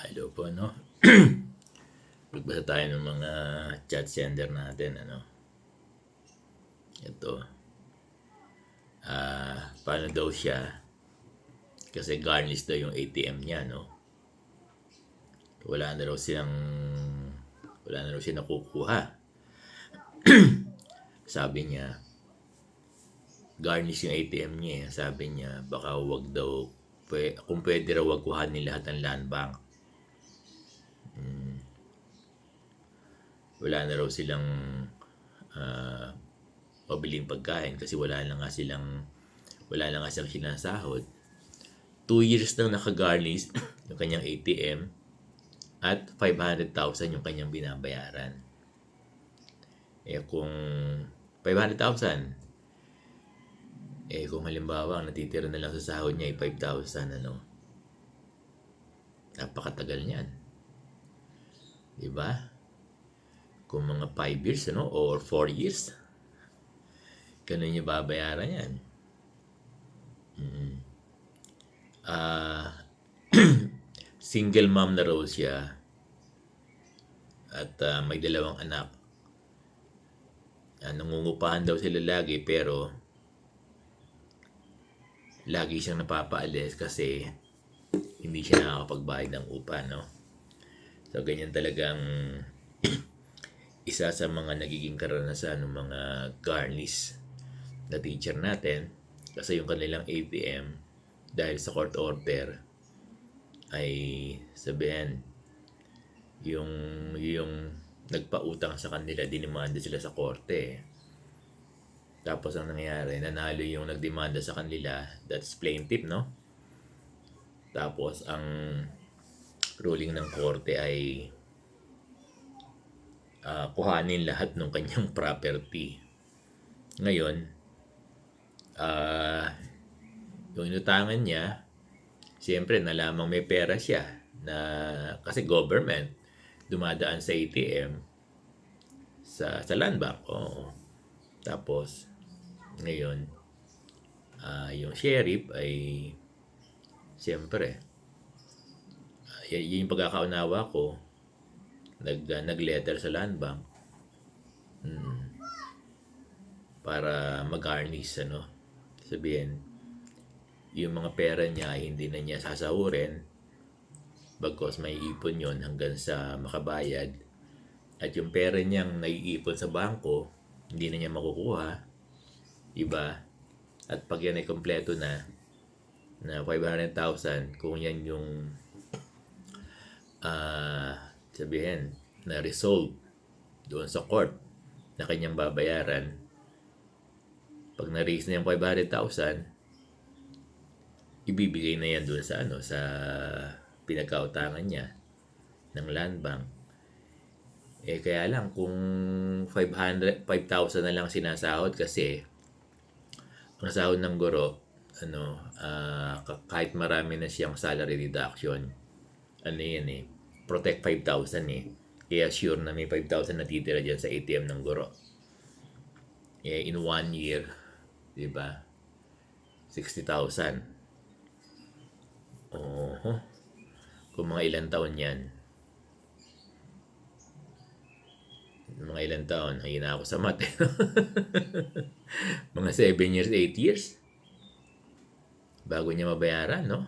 Hello po, no? Magbasa tayo ng mga chat sender natin, ano? Ito. Paano daw siya? Kasi garnish daw yung ATM niya, no? Wala na raw silang... Wala na raw siya nakukuha. Sabi niya, garnish yung ATM niya. Sabi niya, baka wag daw... Kung pwede raw wag kuhanin lahat ng land bank. Wala na raw silang pabiling pagkain kasi wala na nga silang sinasahod. 2 years nang naka-garnish yung kanyang ATM at 500,000 yung kanyang binabayaran. Kung 500,000, kung halimbawa ang natitira na lang sa sahod niya ay 5,000, ano? Napakatagal niyan. Diba? Kung mga 5 years, ano? Or 4 years, ganun niya babayaran yan. Single mom na raw siya at may 2 anak. Nangungupahan daw sila lagi pero lagi siyang napapaalis kasi hindi siya nakakapagbayad ng upa, no? So, ganyan talagang isa sa mga nagiging karanasan ng mga garnish na teacher natin kasi yung kanilang ATM dahil sa court order ay sabihin yung nagpautang sa kanila, dinimanda sila sa korte. Tapos ang nangyayari, nanalo yung nagdemanda sa kanila, that's plaintiff, no? Tapos ang ruling ng korte ay kuhanin lahat ng kanyang property. Ngayon, yung inutangan niya, siyempre nalamang may pera siya na kasi government dumadaan sa ATM sa land bank. Oo. Tapos ngayon yung sheriff ay siyempre yung pagkakaunawa ko nag-letter sa land bank para mag-garnish, ano? Sabihin yung mga pera niya hindi na niya sasahurin bagkos may ipon yon hanggang sa makabayad at yung pera niyang naiipon sa bangko hindi na niya makukuha, iba? At pag yan ay kompleto na 500,000, kung yan yung sabihin na resolve doon sa court na kanyang babayaran, pag na-raise na yung 500,000, ibibigay na yan doon sa sa pinagkautangan niya ng land bank. Kaya lang kung 5,000 na lang sinasahod kasi ang sahod ng guro, kahit marami na siyang salary reduction, yan protect 5,000 kaya sure na may 5,000 na titira dyan sa ATM ng guro. In 1 year, diba? 60,000. Kung mga ilang taon yan, mga ilang taon, hina ako sa math. Mga 7 years, 8 years bago niya mabayaran, no?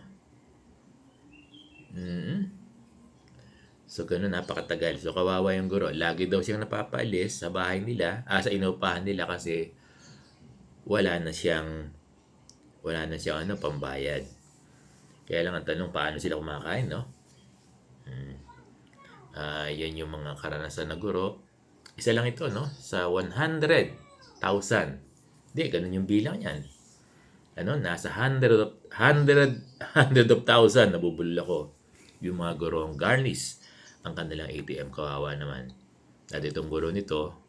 So, ganun, napakatagal. So, kawawa yung guro. Lagi daw siyang napapaalis sa bahay nila, sa inupahan nila kasi wala na siyang pambayad. Kaya lang ang tanong, paano sila kumakain, no? Yan yung mga karanasan na guro. Isa lang ito, no? Sa 100,000. Hindi, ganun yung bilang yan. Nasa 100 of thousand, nabubulol ako. Yung mga gurong garnish ang kanilang ATM, kawawa naman. At itong guro nito,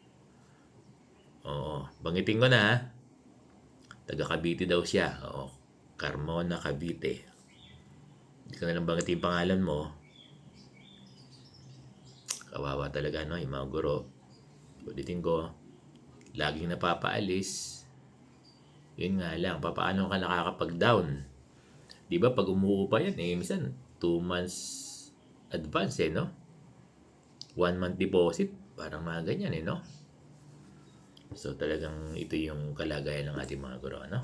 bangitin ko na, taga Cavite daw siya. Carmona, Cavite. Hindi ko na lang bangitin yung pangalan mo. Kawawa talaga, no? Yung mga guro. Ulitin ko, laging napapaalis. Yun nga lang, paano ka nakakapag-down? Di ba pag umuupa yan, minsan 2 months advance no? 1 month deposit, parang mga ganyan no? So talagang ito yung kalagayan ng ating mga guro, no?